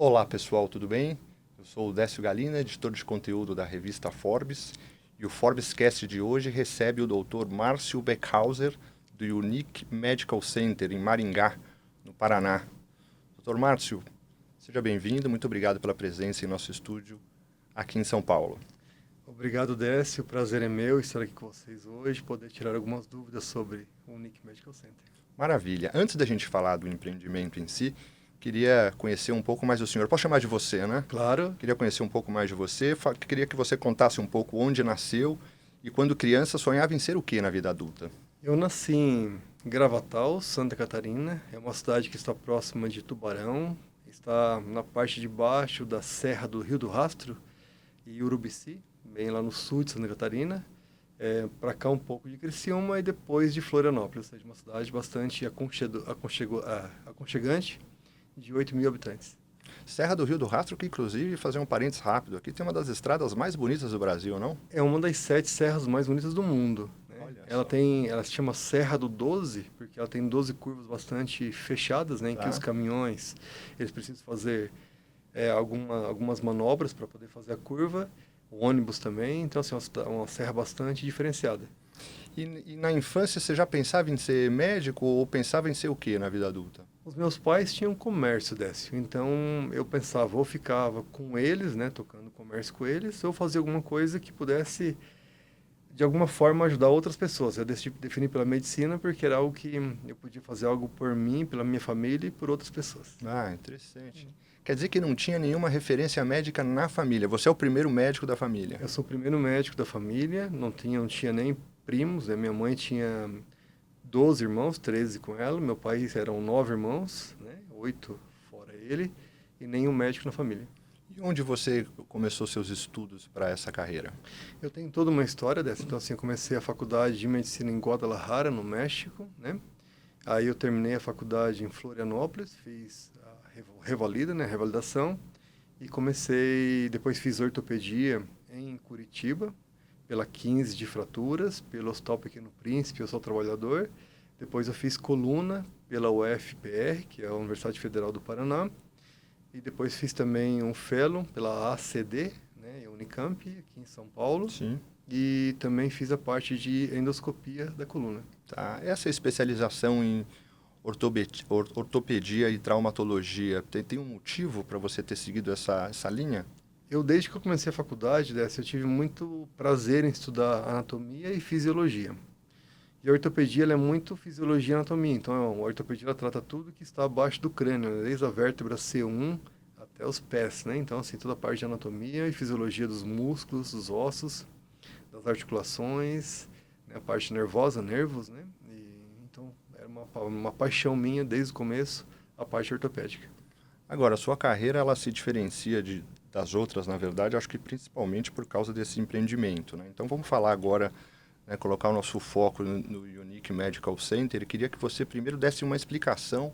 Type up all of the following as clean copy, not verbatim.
Olá pessoal, tudo bem? Eu sou o Décio Galina, editor de conteúdo da revista Forbes, e o Forbescast de hoje recebe o Dr. Márcio Beckhauser, do Unique Medical Center em Maringá, no Paraná. Dr. Márcio, seja bem-vindo, muito obrigado pela presença em nosso estúdio aqui em São Paulo. Obrigado, Décio. O prazer é meu estar aqui com vocês hoje, poder tirar algumas dúvidas sobre o Unique Medical Center. Maravilha. Antes da gente falar do empreendimento em si, queria conhecer um pouco mais do senhor. Posso chamar de você, né? Claro, Queria conhecer um pouco mais de você. Queria que você contasse um pouco onde nasceu e quando criança sonhava em ser o que na vida adulta? eu nasci em Gravatal, Santa Catarina. É uma cidade que está próxima de Tubarão, está na parte de baixo da Serra do Rio do Rastro e Urubici, bem lá no sul de Santa Catarina. Para cá um pouco de Criciúma e depois de Florianópolis, ou seja, uma cidade bastante aconchegante, de 8 mil habitantes. Serra do Rio do Rastro, que inclusive, fazer um parênteses rápido aqui, tem uma das estradas mais bonitas do Brasil, não? É uma das 7 serras mais bonitas do mundo, né? Olha Ela só. tem, ela se chama Serra do 12, porque ela tem 12 curvas bastante fechadas, né? Em que os Tá. caminhões, eles precisam fazer algumas manobras para poder fazer a curva, o ônibus também, então assim, é uma serra bastante diferenciada. E na infância você já pensava em ser médico ou pensava em ser o que na vida adulta? Os meus pais tinham comércio, Décio, então eu pensava, ou ficava com eles, né, tocando comércio com eles, ou fazia alguma coisa que pudesse de alguma forma ajudar outras pessoas. Eu defini pela medicina porque era algo que eu podia fazer algo por mim, pela minha família e por outras pessoas. Ah, interessante. Quer dizer que não tinha nenhuma referência médica na família. Você é o primeiro médico da família. Eu sou o primeiro médico da família, não tinha nem primos, né? Minha mãe tinha 12 irmãos, 13 com ela, meu pai eram 9 irmãos, né? 8 fora ele, e nenhum médico na família. E onde você começou seus estudos para essa carreira? Eu tenho toda uma história dessa, então assim, eu comecei a faculdade de medicina em Guadalajara, no México, né? Aí eu terminei a faculdade em Florianópolis, fiz a revalida, né, revalidação, e depois fiz ortopedia em Curitiba, pela 15 de Fraturas, pelo Hospital Pequeno Príncipe, eu sou trabalhador. Depois eu fiz coluna pela UFPR, que é a Universidade Federal do Paraná, e depois fiz também um fellow pela ACD, né, Unicamp, aqui em São Paulo, Sim. e também fiz a parte de endoscopia da coluna. Tá. Essa especialização em ortopedia e traumatologia, tem um motivo para você ter seguido essa linha? Desde que eu comecei a faculdade, Décio, eu tive muito prazer em estudar anatomia e fisiologia. E a ortopedia ela é muito fisiologia e anatomia. Então, a ortopedia ela trata tudo que está abaixo do crânio, né? Desde a vértebra C1 até os pés, né? Então, assim, toda a parte de anatomia e fisiologia dos músculos, dos ossos, das articulações, né? A parte nervosa, nervos, né? Então, era uma paixão minha desde o começo, a parte ortopédica. Agora, a sua carreira ela se diferencia das outras, na verdade, acho que principalmente por causa desse empreendimento, né? Então vamos falar agora, né, colocar o nosso foco no Unique Medical Center. Eu queria que você primeiro desse uma explicação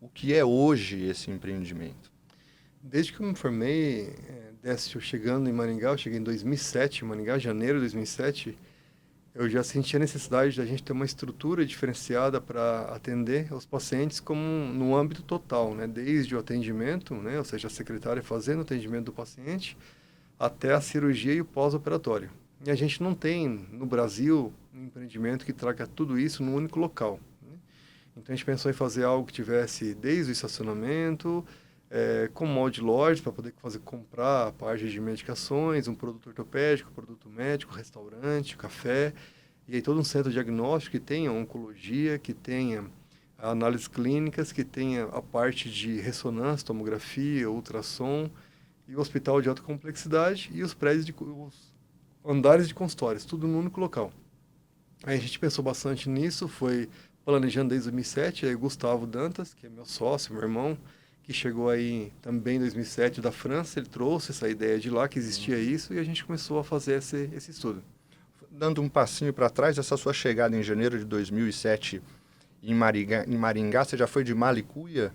o que é hoje esse empreendimento. Desde que eu me formei, Décio, chegando em Maringá, eu cheguei em 2007, em Maringá, janeiro de 2007, eu já senti a necessidade da gente ter uma estrutura diferenciada para atender os pacientes como no âmbito total, né? Desde o atendimento, né? Ou seja, a secretária fazendo o atendimento do paciente, até a cirurgia e o pós-operatório. E a gente não tem no Brasil um empreendimento que traga tudo isso num único local, né? Então a gente pensou em fazer algo que tivesse desde o estacionamento, com molde loja para poder comprar a parte de medicações, um produto ortopédico, produto médico, restaurante, café, e aí todo um centro diagnóstico que tenha oncologia, que tenha análises clínicas, que tenha a parte de ressonância, tomografia, ultrassom, e o hospital de alta complexidade e os os andares de consultórios, tudo num único local. Aí a gente pensou bastante nisso, foi planejando desde 2007, aí o Gustavo Dantas, que é meu sócio, meu irmão, que chegou aí também em 2007 da França, ele trouxe essa ideia de lá, que existia isso, e a gente começou a fazer esse estudo. Dando um passinho para trás, essa sua chegada em janeiro de 2007 em Maringá, você já foi de Malicuia?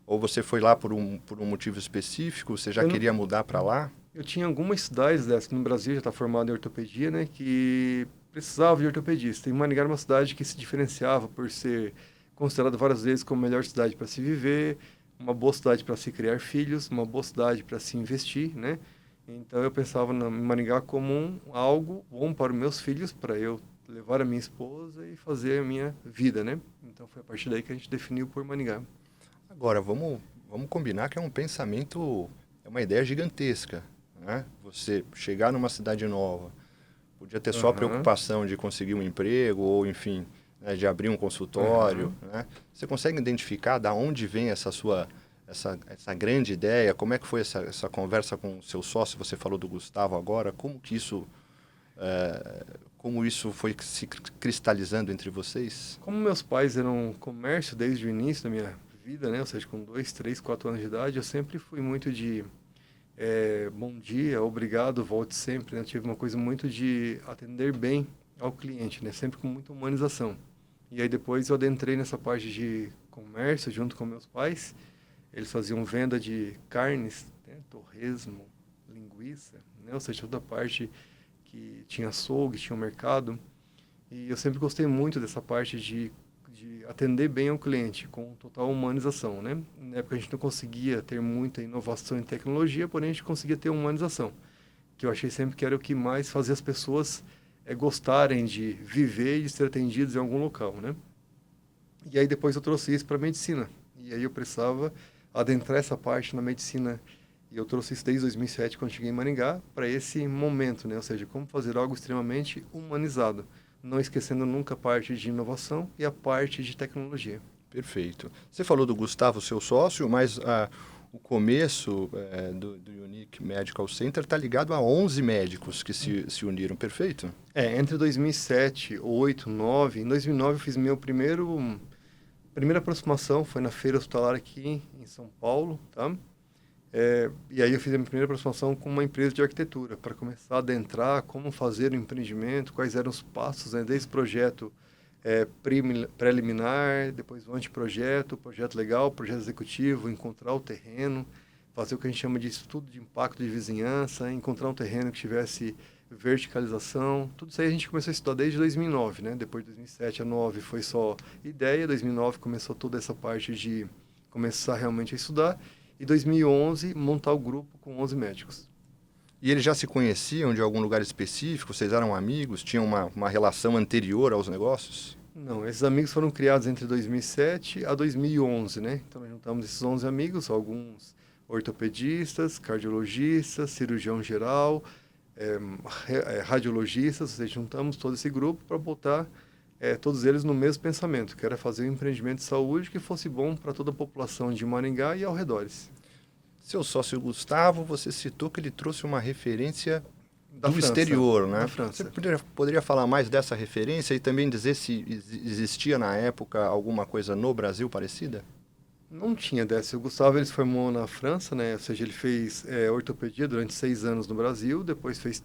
Ou você foi lá por um motivo específico? Você já Eu, não- queria mudar para lá? eu tinha algumas cidades dessas, que no Brasil já está formado em ortopedia, né, que precisava de ortopedista. E Maringá era uma cidade que se diferenciava por ser considerada várias vezes como a melhor cidade para se viver, uma boa cidade para se criar filhos, uma boa cidade para se investir, né? Então eu pensava em Maringá como algo bom para os meus filhos, para eu levar a minha esposa e fazer a minha vida, né? Então foi a partir daí que a gente definiu por Maringá. Agora, vamos combinar que é um pensamento, é uma ideia gigantesca, né? Você chegar numa cidade nova, podia ter só a Aham, preocupação de conseguir um emprego ou, enfim, né, de abrir um consultório, aham. né? Você consegue identificar da onde vem essa grande ideia? Como é que foi essa conversa com o seu sócio? Você falou do Gustavo agora. Como isso foi se cristalizando entre vocês? Como meus pais eram comércio desde o início da minha vida, né? Ou seja, com 2, 3, 4 anos de idade, eu sempre fui muito de bom dia, obrigado, volte sempre, né? Eu tive uma coisa muito de atender bem ao cliente, né? Sempre com muita humanização. E aí depois eu adentrei nessa parte de comércio junto com meus pais. Eles faziam venda de carnes, né? Torresmo, linguiça, né? Ou seja, toda a parte que tinha açougue, tinha um mercado. E eu sempre gostei muito dessa parte de atender bem ao cliente, com total humanização, né? Na época a gente não conseguia ter muita inovação em tecnologia, porém a gente conseguia ter humanização, que eu achei sempre que era o que mais fazia as pessoas gostarem de viver e de ser atendidos em algum local, né? E aí depois eu trouxe isso para a medicina. E aí eu precisava adentrar essa parte na medicina. E eu trouxe isso desde 2007, quando cheguei em Maringá, para esse momento, né? Ou seja, como fazer algo extremamente humanizado, não esquecendo nunca a parte de inovação e a parte de tecnologia. Perfeito. Você falou do Gustavo, seu sócio, mas o começo do Unique Medical Center está ligado a 11 médicos que se uniram, perfeito? Entre 2007, 2008, 2009, em 2009 eu fiz primeira aproximação, foi na feira hospitalar aqui em São Paulo, tá? E aí eu fiz a minha primeira aproximação com uma empresa de arquitetura, para começar a adentrar como fazer o empreendimento, quais eram os passos, né, desde o projeto preliminar, depois o anteprojeto, projeto legal, projeto executivo, encontrar o terreno, fazer o que a gente chama de estudo de impacto de vizinhança, encontrar um terreno que tivesse verticalização, tudo isso aí a gente começou a estudar desde 2009, né? Depois de 2007 a 2009 foi só ideia, 2009 começou toda essa parte de começar realmente a estudar, e 2011 montar o grupo com 11 médicos. E eles já se conheciam de algum lugar específico? Vocês eram amigos? Tinham uma relação anterior aos negócios? Não, esses amigos foram criados entre 2007 a 2011, né? Então, nós juntamos esses 11 amigos, alguns ortopedistas, cardiologistas, cirurgião geral, radiologistas, ou seja, juntamos todo esse grupo para botar todos eles no mesmo pensamento, que era fazer um empreendimento de saúde que fosse bom para toda a população de Maringá e arredores. Seu sócio Gustavo, você citou que ele trouxe uma referência Da do França, exterior, da né? Você França. poderia falar mais dessa referência e também dizer se existia na época alguma coisa no Brasil parecida? Não tinha dessa. O Gustavo ele se formou na França, né? Ou seja, ele fez ortopedia durante 6 anos no Brasil, depois fez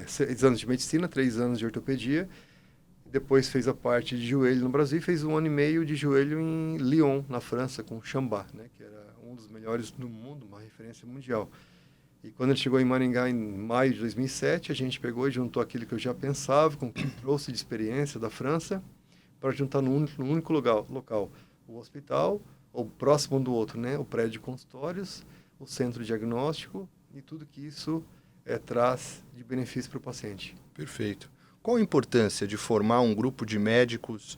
6 anos de medicina, 3 anos de ortopedia, depois fez a parte de joelho no Brasil e fez 1 ano e meio de joelho em Lyon, na França, com o Chambá, né? Que era um dos melhores do mundo, uma referência mundial. E quando ele chegou em Maringá em maio de 2007, a gente pegou e juntou aquilo que eu já pensava, com o que trouxe de experiência da França, para juntar num único local, o hospital, ou próximo um do outro, né? O prédio de consultórios, o centro diagnóstico e tudo que isso traz de benefício para o paciente. Perfeito. Qual a importância de formar um grupo de médicos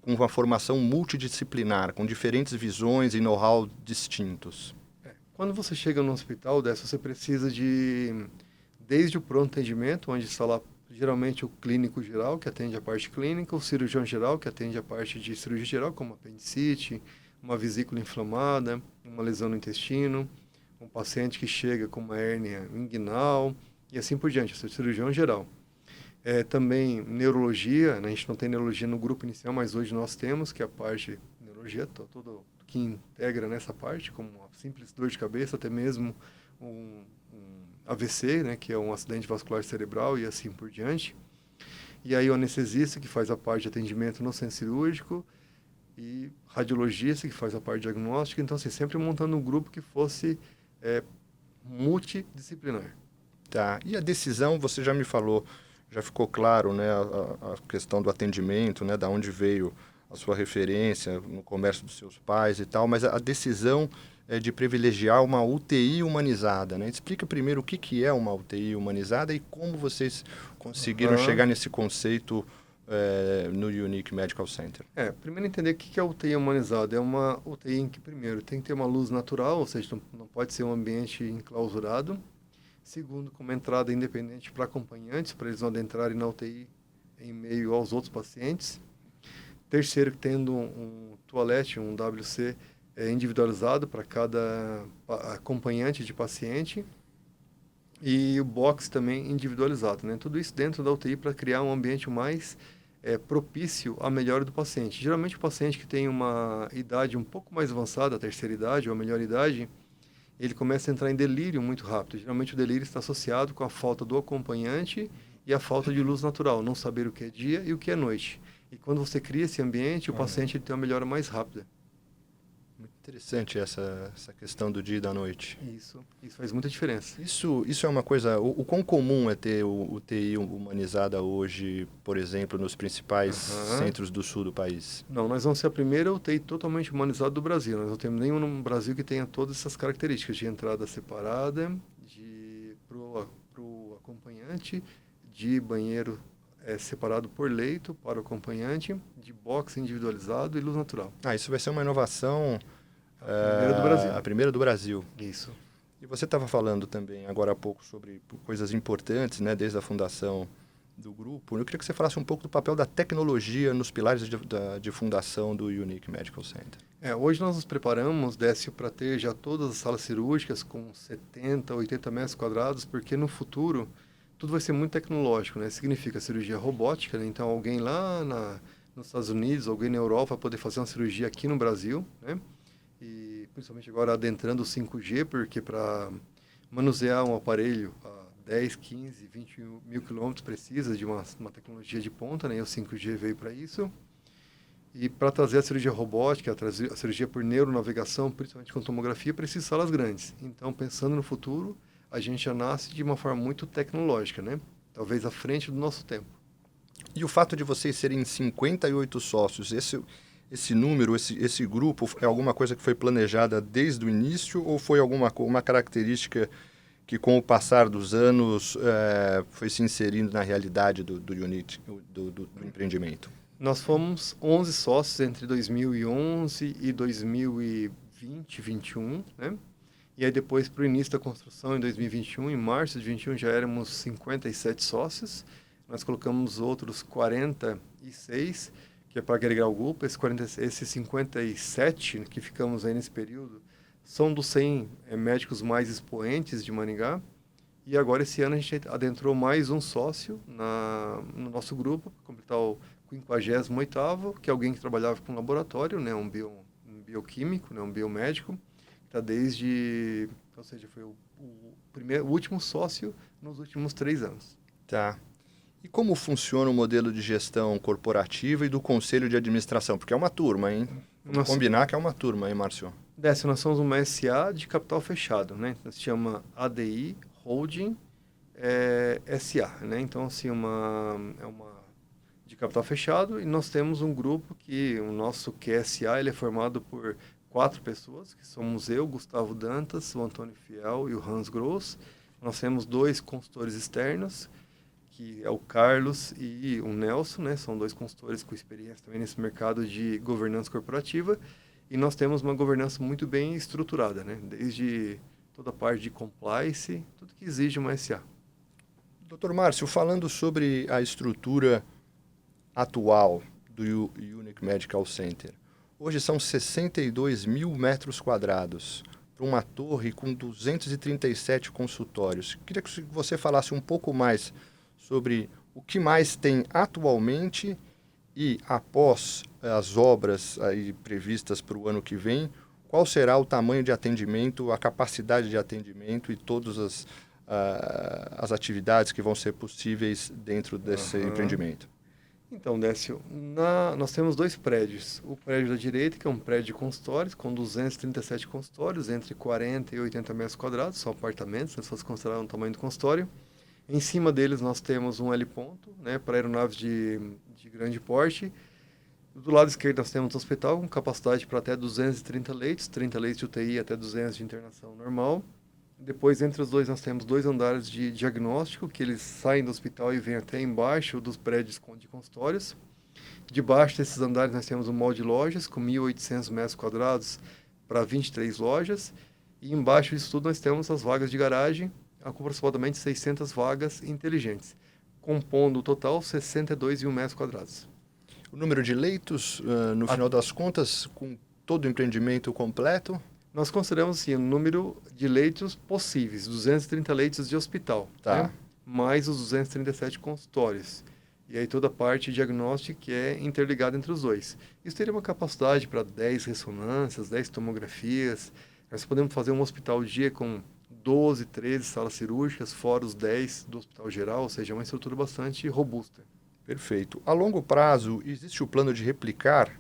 com uma formação multidisciplinar, com diferentes visões e know-how distintos? Quando você chega no hospital dessa, você precisa desde o pronto atendimento, onde está lá geralmente o clínico geral, que atende a parte clínica, o cirurgião geral, que atende a parte de cirurgia geral, como apendicite, uma vesícula inflamada, uma lesão no intestino, um paciente que chega com uma hérnia inguinal, e assim por diante, esse é o cirurgião geral. Também neurologia, né? A gente não tem neurologia no grupo inicial, mas hoje nós temos, que é a parte de neurologia, todo que integra nessa parte, como uma simples dor de cabeça, até mesmo um AVC, né, que é um acidente vascular cerebral e assim por diante. E aí o anestesista, que faz a parte de atendimento no centro cirúrgico, e radiologista, que faz a parte diagnóstica. Então, assim, sempre montando um grupo que fosse multidisciplinar. Tá. E a decisão, você já me falou, já ficou claro, né, a questão do atendimento, né, da onde veio a sua referência no comércio dos seus pais e tal, mas a decisão de privilegiar uma UTI humanizada, né? Explica primeiro o que é uma UTI humanizada e como vocês conseguiram chegar nesse conceito no Unique Medical Center. Primeiro entender o que é UTI humanizada. É uma UTI em que, primeiro, tem que ter uma luz natural, ou seja, não pode ser um ambiente enclausurado. Segundo, com uma entrada independente para acompanhantes, para eles não adentrarem na UTI em meio aos outros pacientes. Terceiro, tendo um toalete, um WC individualizado para cada acompanhante de paciente. E o box também individualizado, né? Tudo isso dentro da UTI para criar um ambiente mais propício à melhora do paciente. Geralmente o paciente que tem uma idade um pouco mais avançada, a terceira idade ou a melhor idade, ele começa a entrar em delírio muito rápido. Geralmente o delírio está associado com a falta do acompanhante e a falta de luz natural, não saber o que é dia e o que é noite. E quando você cria esse ambiente, o paciente tem uma melhora mais rápida. Muito interessante essa questão do dia e da noite. Isso faz muita diferença. Isso é uma coisa... O quão comum é ter UTI humanizada hoje, por exemplo, nos principais centros do sul do país? Não, nós vamos ser a primeira UTI totalmente humanizada do Brasil. Nós não temos nenhum no Brasil que tenha todas essas características de entrada separada, para o acompanhante, de banheiro separado por leito para o acompanhante, de box individualizado e luz natural. Isso vai ser uma inovação... A primeira do Brasil. A primeira do Brasil. Isso. E você estava falando também agora há pouco sobre coisas importantes, né, desde a fundação do grupo. Eu queria que você falasse um pouco do papel da tecnologia nos pilares de fundação do Unique Medical Center. Hoje nós nos preparamos, Décio, para ter já todas as salas cirúrgicas com 70, 80 metros quadrados, porque no futuro tudo vai ser muito tecnológico, né? Significa cirurgia robótica, né? Então alguém lá nos Estados Unidos, alguém na Europa vai poder fazer uma cirurgia aqui no Brasil, né? E principalmente agora adentrando o 5G, porque para manusear um aparelho a 10, 15, 20 mil quilômetros precisa de uma tecnologia de ponta, né? E o 5G veio para isso. E para trazer a cirurgia robótica, a cirurgia por neuronavegação, principalmente com tomografia, precisa de salas grandes. Então, pensando no futuro, a gente já nasce de uma forma muito tecnológica, né? Talvez à frente do nosso tempo. E o fato de vocês serem 58 sócios, esse número, esse grupo, é alguma coisa que foi planejada desde o início ou foi uma característica que, com o passar dos anos, foi se inserindo na realidade do unit, do empreendimento? Nós fomos 11 sócios entre 2011 e 2020, 2021, né? E aí depois, para o início da construção, em 2021, em março de 2021, já éramos 57 sócios. Nós colocamos outros 46, que é para agregar o grupo. Esses 57 que ficamos aí nesse período são dos 100 médicos mais expoentes de Maringá. E agora, esse ano, a gente adentrou mais um sócio no nosso grupo, para completar o 58º, que é alguém que trabalhava com laboratório, né, um bioquímico, né, um biomédico, que está ou seja, foi o último sócio nos últimos 3 anos. Tá. E como funciona o modelo de gestão corporativa e do conselho de administração? Porque é uma turma, hein? Vamos combinar que é uma turma, hein, Márcio? Décio, nós somos uma SA de capital fechado, né? Se chama ADI Holding SA, né? Então, assim, é uma de capital fechado e nós temos um grupo o nosso QSA, ele é formado por 4 pessoas, que somos eu, Gustavo Dantas, o Antônio Fiel e o Hans Gross. Nós temos 2 consultores externos, que é o Carlos e o Nelson, né? São 2 consultores com experiência também nesse mercado de governança corporativa. E nós temos uma governança muito bem estruturada, né? Desde toda a parte de compliance, tudo que exige uma SA. Dr. Márcio, falando sobre a estrutura atual do Unique Medical Center, hoje são 62 mil metros quadrados para uma torre com 237 consultórios. Queria que você falasse um pouco mais sobre o que mais tem atualmente e, após as obras aí previstas para o ano que vem, qual será o tamanho de atendimento, a capacidade de atendimento e todas as atividades que vão ser possíveis dentro desse empreendimento. Então, Décio, nós temos 2 prédios. O prédio da direita, que é um prédio de consultórios, com 237 consultórios, entre 40 e 80 metros quadrados, são apartamentos, se fosse considerar um tamanho do consultório. Em cima deles nós temos um heliponto, né, para aeronaves de grande porte. Do lado esquerdo nós temos um hospital com capacidade para até 230 leitos, 30 leitos de UTI até 200 de internação normal. Depois, entre os dois, nós temos 2 andares de diagnóstico, que eles saem do hospital e vêm até embaixo dos prédios de consultórios. Debaixo desses andares nós temos um mall de lojas com 1.800 metros quadrados para 23 lojas. E embaixo disso tudo nós temos as vagas de garagem, com aproximadamente 600 vagas inteligentes, compondo o total 62 mil metros quadrados. O número de leitos, no final das contas, com todo o empreendimento completo? Nós consideramos assim, o número de leitos possíveis, 230 leitos de hospital, Tá. né? Mais os 237 consultórios. E aí toda a parte diagnóstica que é interligada entre os dois. Isso teria uma capacidade para 10 ressonâncias, 10 tomografias. Nós podemos fazer um hospital dia com 12, 13 salas cirúrgicas, fora os 10 do hospital geral, ou seja, uma estrutura bastante robusta. Perfeito. A longo prazo, existe o plano de replicar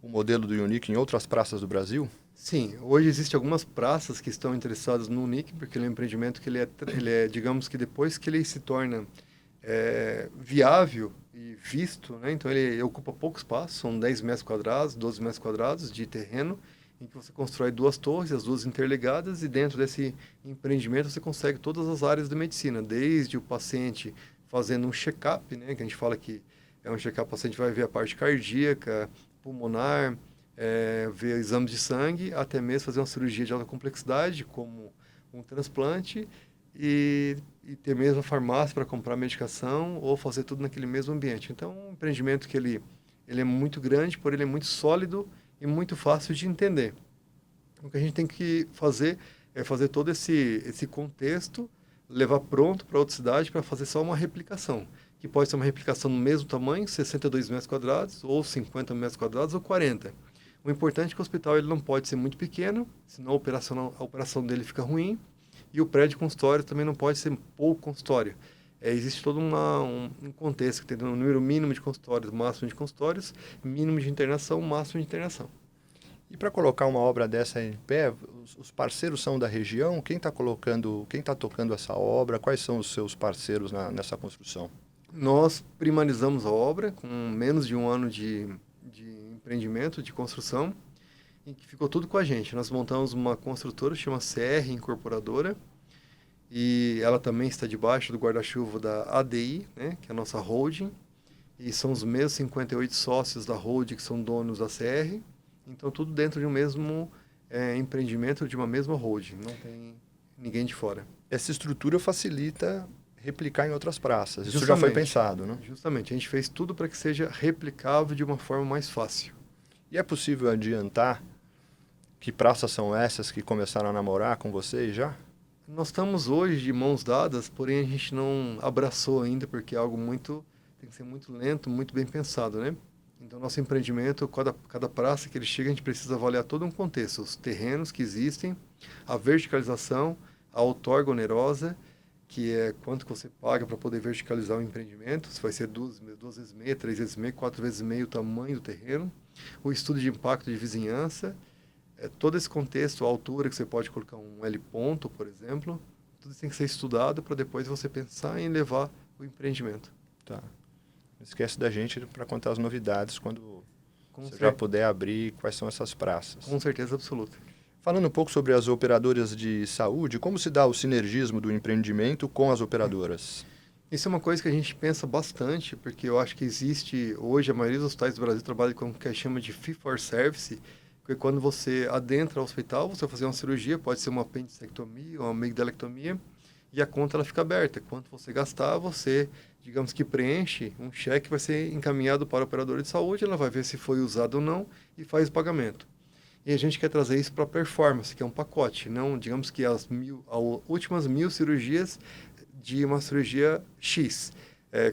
o modelo do Unique em outras praças do Brasil? Sim, hoje existem algumas praças que estão interessadas no Unique, porque ele é um empreendimento que ele é, digamos que depois que ele se torna viável e visto, né? Então ele ocupa pouco espaço, são 10 metros quadrados, 12 metros quadrados de terreno, em que você constrói 2 torres, as duas interligadas, e dentro desse empreendimento você consegue todas as áreas da medicina, desde o paciente fazendo um check-up, né? Que a gente fala que é um check-up, o paciente vai ver a parte cardíaca, pulmonar, ver exames de sangue, até mesmo fazer uma cirurgia de alta complexidade, como um transplante, e ter mesmo a farmácia para comprar medicação ou fazer tudo naquele mesmo ambiente. Então, é um empreendimento que ele é muito grande, porém ele é muito sólido e muito fácil de entender. O que a gente tem que fazer é fazer todo esse contexto, levar pronto para outra cidade para fazer só uma replicação, que pode ser uma replicação no mesmo tamanho, 62 metros quadrados, ou 50 metros quadrados, ou 40. O importante é que o hospital ele não pode ser muito pequeno, senão a operação dele fica ruim, e o prédio consultório também não pode ser pouco consultório. Existe todo um contexto, que tem um número mínimo de consultórios, máximo de consultórios, mínimo de internação, máximo de internação. E para colocar uma obra dessa em pé, os parceiros são da região? Quem está tocando essa obra? Quais são os seus parceiros nessa construção? Nós primarizamos a obra com menos de um ano de empreendimento, de construção, e que ficou tudo com a gente. Nós montamos uma construtora, chama CR Incorporadora, e ela também está debaixo do guarda-chuva da ADI, né, que é a nossa holding, e são os mesmos 58 sócios da holding que são donos da CR, então tudo dentro de um mesmo empreendimento, de uma mesma holding, não tem ninguém de fora. Essa estrutura facilita replicar em outras praças. Isso Justamente, já foi pensado, né? Justamente, a gente fez tudo para que seja replicável de uma forma mais fácil. E é possível adiantar que praças são essas que começaram a namorar com vocês já? Nós estamos hoje de mãos dadas, porém a gente não abraçou ainda, porque é algo tem que ser muito lento, muito bem pensado, né? Então, nosso empreendimento, cada praça que ele chega, a gente precisa avaliar todo um contexto, os terrenos que existem, a verticalização, a outorga onerosa, que é quanto que você paga para poder verticalizar o empreendimento, se vai ser 2 vezes meia, 3 vezes meia, 4 vezes meio o tamanho do terreno, o estudo de impacto de vizinhança, todo esse contexto, a altura que você pode colocar um L ponto, por exemplo, tudo isso tem que ser estudado para depois você pensar em levar o empreendimento. Tá. Não esquece da gente para contar as novidades quando você certeza. já puder abrir quais são essas praças. Com certeza absoluta. Falando um pouco sobre as operadoras de saúde, como se dá o sinergismo do empreendimento com as operadoras? Isso é uma coisa que a gente pensa bastante, porque eu acho que existe, hoje, a maioria dos hospitais do Brasil trabalha com o que a gente chama de fee for service, que quando você adentra ao hospital, você vai fazer uma cirurgia, pode ser uma apendicectomia ou uma amigdalectomia, e a conta ela fica aberta. Quanto você gastar, você, digamos que preenche um cheque, vai ser encaminhado para a operadora de saúde, ela vai ver se foi usado ou não e faz o pagamento. E a gente quer trazer isso para a performance, que é um pacote, não, digamos que as últimas 1000 cirurgias de uma cirurgia X,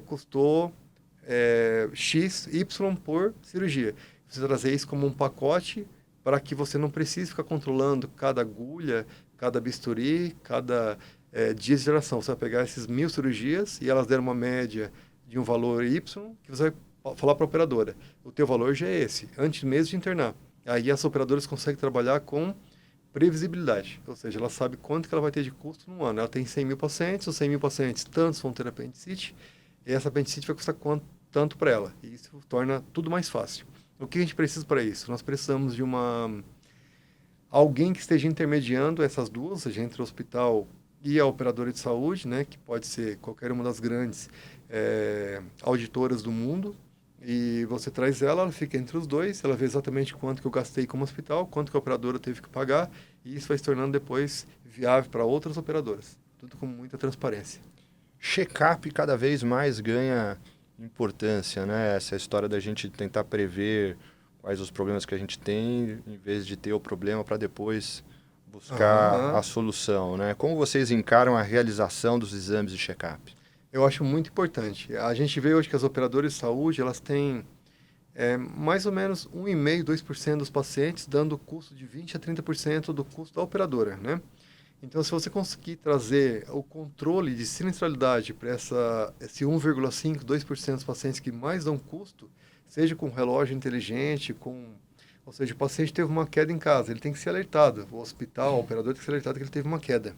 custou X, Y por cirurgia. Você trazer isso como um pacote para que você não precise ficar controlando cada agulha, cada bisturi, cada dia de geração. Você vai pegar esses 1000 cirurgias e elas deram uma média de um valor Y, que você vai falar para a operadora. O teu valor já é esse, antes mesmo de internar. Aí as operadoras conseguem trabalhar com previsibilidade, ou seja, ela sabe quanto que ela vai ter de custo no ano. Ela tem 100 mil pacientes, os 100 mil pacientes, tantos vão ter apendicite, e essa apendicite vai custar tanto para ela. E isso torna tudo mais fácil. O que a gente precisa para isso? Nós precisamos de alguém que esteja intermediando essas duas, ou seja, entre o hospital e a operadora de saúde, né, que pode ser qualquer uma das grandes auditoras do mundo, e você traz ela fica entre os dois, ela vê exatamente quanto que eu gastei como hospital, quanto que a operadora teve que pagar, e isso vai se tornando depois viável para outras operadoras. Tudo com muita transparência. Check-up cada vez mais ganha importância, né? Essa história da gente tentar prever quais os problemas que a gente tem, em vez de ter o problema para depois buscar a solução, né? Como vocês encaram a realização dos exames de check-up? Eu acho muito importante. A gente vê hoje que as operadoras de saúde, elas têm mais ou menos 1,5%, 2% dos pacientes, dando custo de 20% a 30% do custo da operadora, né? Então, se você conseguir trazer o controle de sinistralidade para esse 1,5%, 2% dos pacientes que mais dão custo, seja com relógio inteligente, ou seja, o paciente teve uma queda em casa, ele tem que ser alertado, o hospital, o operador tem que ser alertado que ele teve uma queda.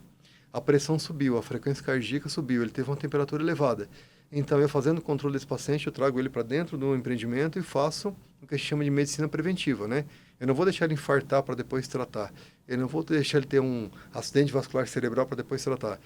A pressão subiu, a frequência cardíaca subiu, ele teve uma temperatura elevada. Então, eu fazendo o controle desse paciente, eu trago ele para dentro do empreendimento e faço o que a gente chama de medicina preventiva, né? Eu não vou deixar ele infartar para depois tratar. Eu não vou deixar ele ter um acidente vascular cerebral para depois tratar.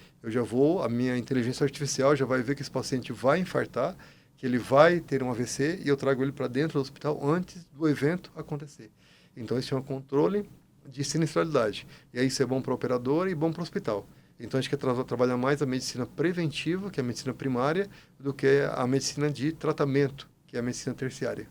A minha inteligência artificial já vai ver que esse paciente vai infartar, que ele vai ter um AVC e eu trago ele para dentro do hospital antes do evento acontecer. Então, isso é um controle de sinistralidade. E aí isso é bom para o operador e bom para o hospital. Então, a gente quer trabalhar mais a medicina preventiva, que é a medicina primária, do que a medicina de tratamento, que é a medicina terciária.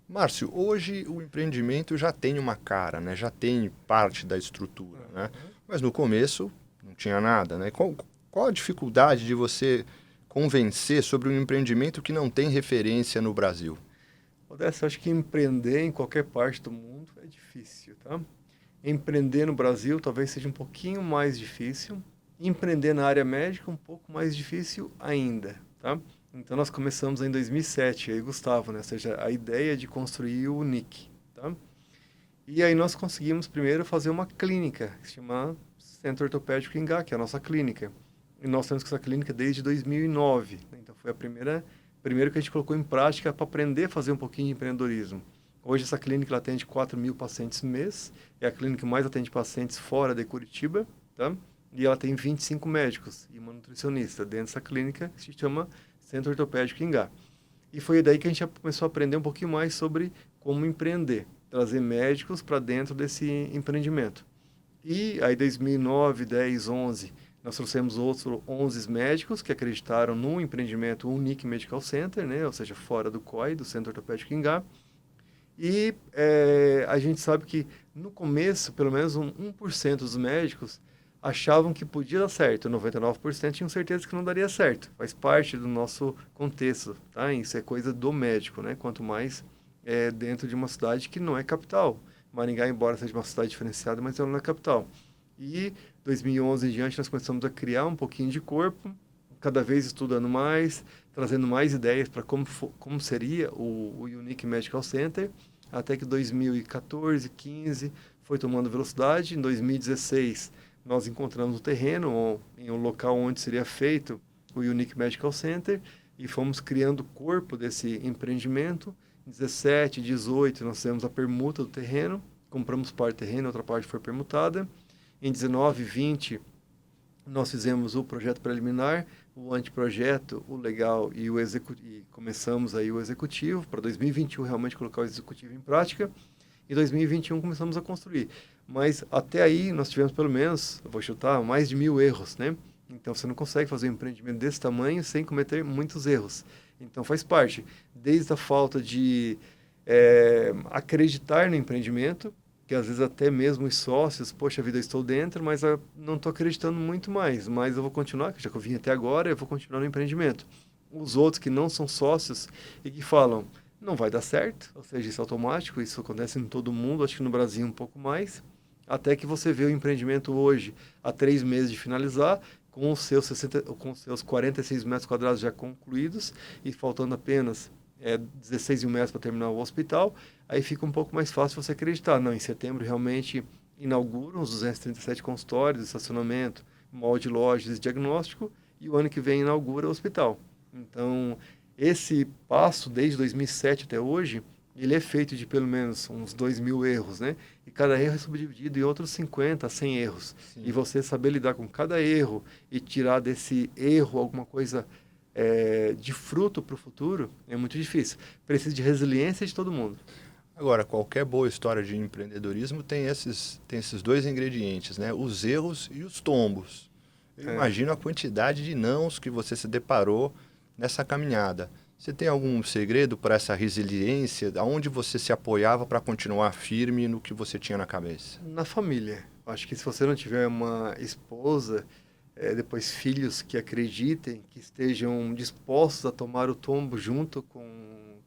Márcio, hoje o empreendimento já tem uma cara, né? Já tem parte da estrutura, né? Mas no começo não tinha nada, né? Qual a dificuldade de você convencer sobre um empreendimento que não tem referência no Brasil? Odessa, eu acho que empreender em qualquer parte do mundo é difícil, tá? Empreender no Brasil talvez seja um pouquinho mais difícil. Empreender na área médica um pouco mais difícil ainda, tá? Então, nós começamos em 2007, aí, Gustavo, né? Ou seja, a ideia de construir o NIC, tá? E aí nós conseguimos primeiro fazer uma clínica, que se chama Centro Ortopédico Ingá, que é a nossa clínica. E nós temos essa clínica desde 2009, né? Então, foi primeiro que a gente colocou em prática para aprender a fazer um pouquinho de empreendedorismo. Hoje, essa clínica ela atende 4.000 pacientes no mês, é a clínica que mais atende pacientes fora de Curitiba, tá? E ela tem 25 médicos e uma nutricionista dentro dessa clínica, que se chama Centro Ortopédico Ingá. E foi daí que a gente começou a aprender um pouquinho mais sobre como empreender, trazer médicos para dentro desse empreendimento. E aí, 2009, 10, 11, nós trouxemos outros 11 médicos que acreditaram no empreendimento Unique Medical Center, né? Ou seja, fora do COI, do Centro Ortopédico Ingá. E a gente sabe que no começo, pelo menos 1% dos médicos achavam que podia dar certo, 99% tinham certeza que não daria certo. Faz parte do nosso contexto, tá? Isso é coisa do médico, né? Quanto mais dentro de uma cidade que não é capital. Maringá, embora seja uma cidade diferenciada, mas ela não é capital. E 2011 em diante nós começamos a criar um pouquinho de corpo, cada vez estudando mais, trazendo mais ideias para como seria o Unique Medical Center, até que 2014, 15 foi tomando velocidade. Em 2016 nós encontramos o terreno em um local onde seria feito o Unique Medical Center e fomos criando o corpo desse empreendimento. Em 17, 18 nós fizemos a permuta do terreno, compramos parte do terreno, outra parte foi permutada. Em 19, 20 nós fizemos o projeto preliminar, o anteprojeto, o legal e o executivo, e começamos aí o executivo, para 2021 realmente colocar o executivo em prática, e 2021 começamos a construir. Mas até aí nós tivemos pelo menos, eu vou chutar, mais de 1.000 erros, né? Então você não consegue fazer um empreendimento desse tamanho sem cometer muitos erros. Então faz parte, desde a falta de acreditar no empreendimento, que às vezes até mesmo os sócios, poxa vida, eu estou dentro, mas eu não estou acreditando muito mais, mas eu vou continuar, já que eu vim até agora, eu vou continuar no empreendimento. Os outros que não são sócios e que falam, não vai dar certo, ou seja, isso é automático, isso acontece em todo mundo, acho que no Brasil um pouco mais, até que você vê o empreendimento hoje, há 3 meses de finalizar, com os seus 46 metros quadrados já concluídos e faltando apenas 16 mil metros para terminar o hospital, aí fica um pouco mais fácil você acreditar. Não, em setembro realmente inauguram os 237 consultórios, estacionamento, mall de lojas, diagnóstico, e o ano que vem inaugura o hospital. Então, esse passo, desde 2007 até hoje, ele é feito de pelo menos uns 2.000 erros, né? E cada erro é subdividido em outros 50, 100 erros. Sim. E você saber lidar com cada erro e tirar desse erro alguma coisa de fruto para o futuro é muito difícil. Precisa de resiliência de todo mundo. Agora, qualquer boa história de empreendedorismo tem esses dois ingredientes, né? Os erros e os tombos. Eu imagino a quantidade de nãos que você se deparou nessa caminhada. Você tem algum segredo para essa resiliência? Aonde você se apoiava para continuar firme no que você tinha na cabeça? Na família. Acho que se você não tiver uma esposa, depois filhos que acreditem, que estejam dispostos a tomar o tombo junto com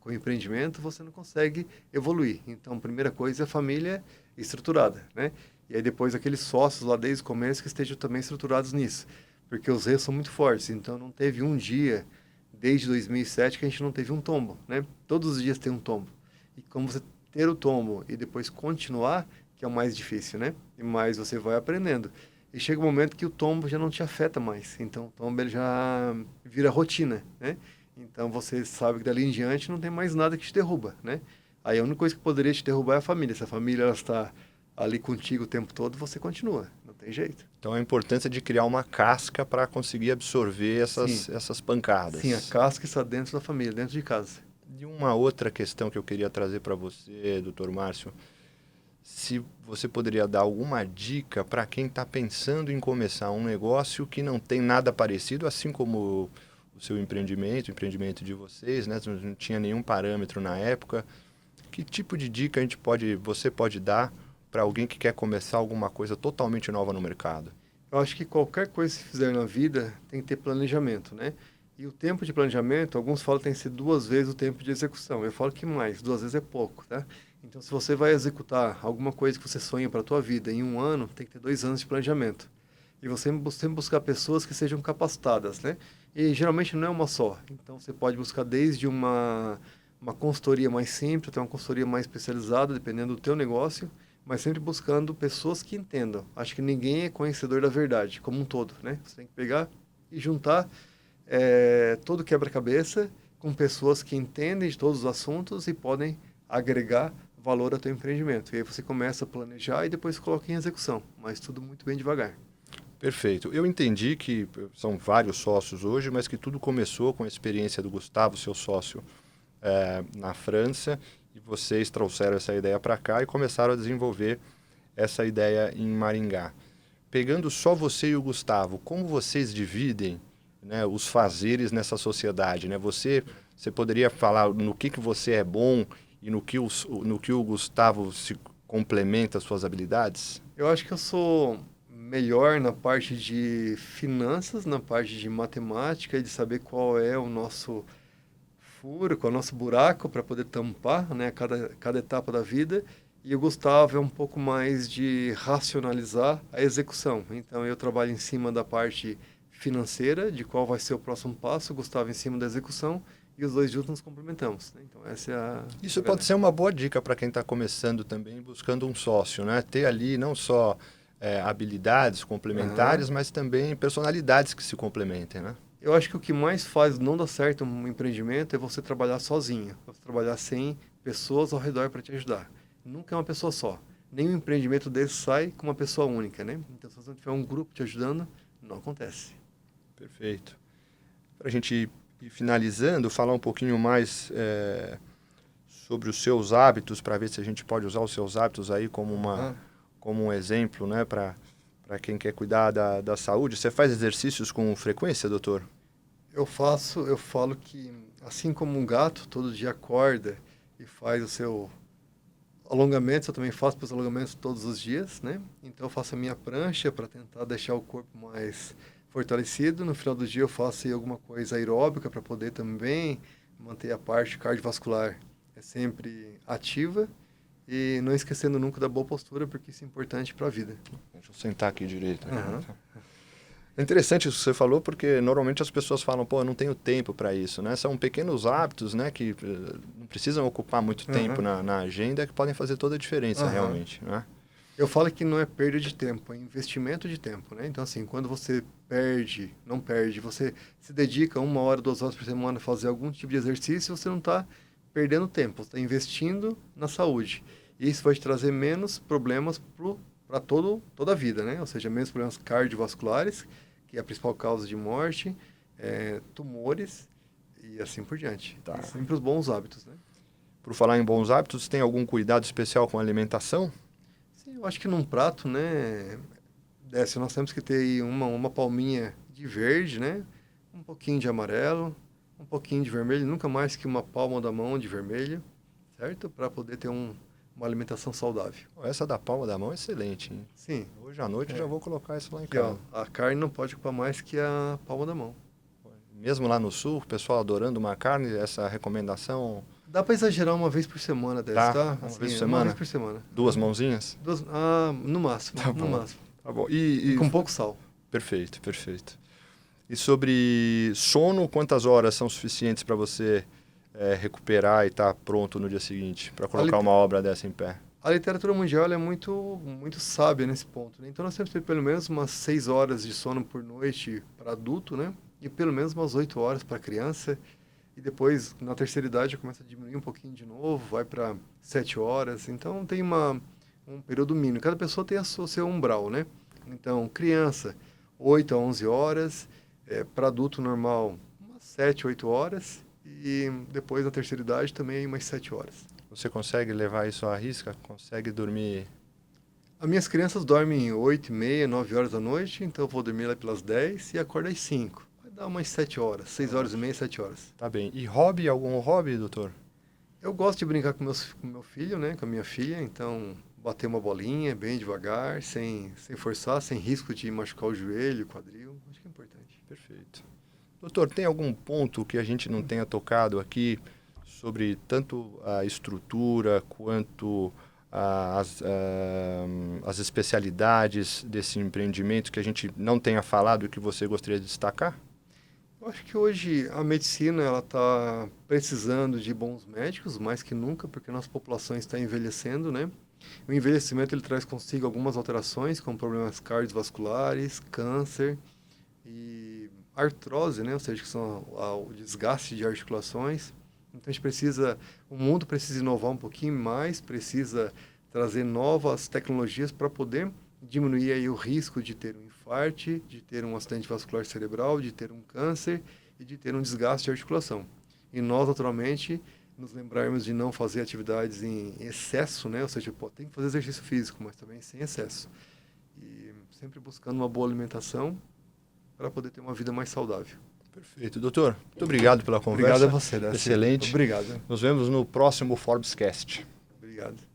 o empreendimento, você não consegue evoluir. Então, a primeira coisa é a família estruturada, né? E aí depois aqueles sócios lá desde o começo que estejam também estruturados nisso. Porque os erros são muito fortes. Então, não teve um dia, desde 2007, que a gente não teve um tombo, né? Todos os dias tem um tombo. E como você ter o tombo e depois continuar, que é o mais difícil, né? E mais você vai aprendendo. E chega um momento que o tombo já não te afeta mais. Então, o tombo ele já vira rotina, né? Então, você sabe que dali em diante não tem mais nada que te derruba, né? Aí, a única coisa que poderia te derrubar é a família. Se a família ela está ali contigo o tempo todo, você continua. Não tem jeito. Então, a importância de criar uma casca para conseguir absorver essas pancadas. Sim, a casca está dentro da família, dentro de casa. E uma outra questão que eu queria trazer para você, doutor Márcio, se você poderia dar alguma dica para quem está pensando em começar um negócio que não tem nada parecido, assim como o seu empreendimento, o empreendimento de vocês, né? Não tinha nenhum parâmetro na época. Que tipo de dica você pode dar para alguém que quer começar alguma coisa totalmente nova no mercado? Eu acho que qualquer coisa que se fizer na vida tem que ter planejamento, né? E o tempo de planejamento, alguns falam que tem que ser 2 vezes o tempo de execução. Eu falo que mais, 2 vezes é pouco, tá? Então, se você vai executar alguma coisa que você sonha para a tua vida em um ano, tem que ter 2 anos de planejamento. E você sempre buscar pessoas que sejam capacitadas, né? E geralmente não é uma só. Então, você pode buscar desde uma consultoria mais simples até uma consultoria mais especializada, dependendo do teu negócio, mas sempre buscando pessoas que entendam. Acho que ninguém é conhecedor da verdade, como um todo, né? Você tem que pegar e juntar todo quebra-cabeça com pessoas que entendem de todos os assuntos e podem agregar valor ao teu empreendimento. E aí você começa a planejar e depois coloca em execução, mas tudo muito bem devagar. Perfeito. Eu entendi que são vários sócios hoje, mas que tudo começou com a experiência do Gustavo, seu sócio, na França, e vocês trouxeram essa ideia para cá e começaram a desenvolver essa ideia em Maringá. Pegando só você e o Gustavo, como vocês dividem, né, os fazeres nessa sociedade? Né? Você poderia falar no que você é bom e no que o Gustavo se complementa as suas habilidades? Eu acho que eu sou melhor na parte de finanças, na parte de matemática e de saber qual é o nosso furo, qual é o nosso buraco para poder tampar, né, cada etapa da vida. E o Gustavo é um pouco mais de racionalizar a execução. Então, eu trabalho em cima da parte financeira, de qual vai ser o próximo passo, o Gustavo em cima da execução, e os dois juntos nos complementamos, né? Então, essa é a... Isso pode ser uma boa dica para quem está começando também, buscando um sócio, né? Ter ali não só habilidades complementares, mas também personalidades que se complementem, né? Eu acho que o que mais faz não dar certo um empreendimento é você trabalhar sozinho, você trabalhar sem pessoas ao redor para te ajudar. Nunca é uma pessoa só. Nenhum empreendimento desse sai com uma pessoa única, né? Então, se você não tiver um grupo te ajudando, não acontece. Perfeito. Para a gente ir finalizando, falar um pouquinho mais sobre os seus hábitos, para ver se a gente pode usar os seus hábitos aí como um exemplo, né, para quem quer cuidar da saúde. Você faz exercícios com frequência, doutor? Eu falo que, assim como um gato, todo dia acorda e faz o seu alongamento, eu também faço os alongamentos todos os dias, né? Então, eu faço a minha prancha para tentar deixar o corpo mais fortalecido. No final do dia, eu faço aí alguma coisa aeróbica para poder também manter a parte cardiovascular sempre ativa. E não esquecendo nunca da boa postura, porque isso é importante para a vida. Deixa eu sentar aqui direito. É interessante isso que você falou, porque normalmente as pessoas falam, pô, eu não tenho tempo para isso, né? São pequenos hábitos, né, que não precisam ocupar muito tempo na agenda, que podem fazer toda a diferença realmente, né? Eu falo que não é perda de tempo, é investimento de tempo, né? Então, assim, quando você não perde, você se dedica 1 hora, 2 horas por semana a fazer algum tipo de exercício, você não está perdendo tempo, você está investindo na saúde. E isso vai te trazer menos problemas para toda a vida, né? Ou seja, menos problemas cardiovasculares, que é a principal causa de morte, tumores e assim por diante. Tá. E sempre os bons hábitos, né? Por falar em bons hábitos, tem algum cuidado especial com a alimentação? Sim, eu acho que num prato, né, Décio, nós temos que ter aí uma palminha de verde, né? Um pouquinho de amarelo, um pouquinho de vermelho, nunca mais que uma palma da mão de vermelho, certo? Para poder ter uma alimentação saudável. Essa da palma da mão é excelente, hein? Sim. Hoje à noite eu já vou colocar isso lá em Aqui, ó, casa. a carne não pode ocupar mais que a palma da mão. Mesmo lá no sul, o pessoal adorando uma carne, essa recomendação... Dá para exagerar uma vez por semana, Décio, tá? Uma Assim, vez por semana? Uma vez por semana. 2 mãozinhas? No máximo, Tá no bom. máximo. Tá bom. E com pouco sal. Perfeito, perfeito. E sobre sono, quantas horas são suficientes para você recuperar e estar pronto no dia seguinte, para colocar uma obra dessa em pé? A literatura mundial é muito, muito sábia nesse ponto, né? Então nós temos que ter pelo menos umas 6 horas de sono por noite para adulto, né? E pelo menos umas 8 horas para criança. E depois, na terceira idade, começa a diminuir um pouquinho de novo, vai para 7 horas. Então tem um período mínimo. Cada pessoa tem o seu umbral, né? Então, criança, 8 a 11 horas. Para adulto normal, umas 7, 8 horas. E depois, na terceira idade, também umas 7 horas. Você consegue levar isso à risca? Consegue dormir? As minhas crianças dormem 8 e meia, 9 horas da noite, então eu vou dormir lá pelas 10 e acordo às 5. Vai dar umas 7 horas, 6 horas e meia, 7 horas. Tá bem. E hobby, algum hobby, doutor? Eu gosto de brincar com meu filho, né, com a minha filha, então bater uma bolinha bem devagar, sem forçar, sem risco de machucar o joelho, o quadril, acho que é importante. Perfeito. Doutor, tem algum ponto que a gente não tenha tocado aqui sobre tanto a estrutura quanto as especialidades desse empreendimento que a gente não tenha falado e que você gostaria de destacar? Eu acho que hoje a medicina ela está precisando de bons médicos, mais que nunca, porque a nossa população está envelhecendo, né? O envelhecimento ele traz consigo algumas alterações, como problemas cardiovasculares, câncer e artrose, né? Ou seja, que são o desgaste de articulações. Então o mundo precisa inovar um pouquinho mais, precisa trazer novas tecnologias para poder diminuir aí o risco de ter um infarto, de ter um acidente vascular cerebral, de ter um câncer e de ter um desgaste de articulação. E nós, naturalmente, nos lembrarmos de não fazer atividades em excesso, né? Ou seja, tem que fazer exercício físico, mas também sem excesso. E sempre buscando uma boa alimentação para poder ter uma vida mais saudável. Perfeito. Doutor, muito obrigado pela conversa. Obrigado a você, Décio. Excelente. Obrigado. Nos vemos no próximo Forbescast. Obrigado.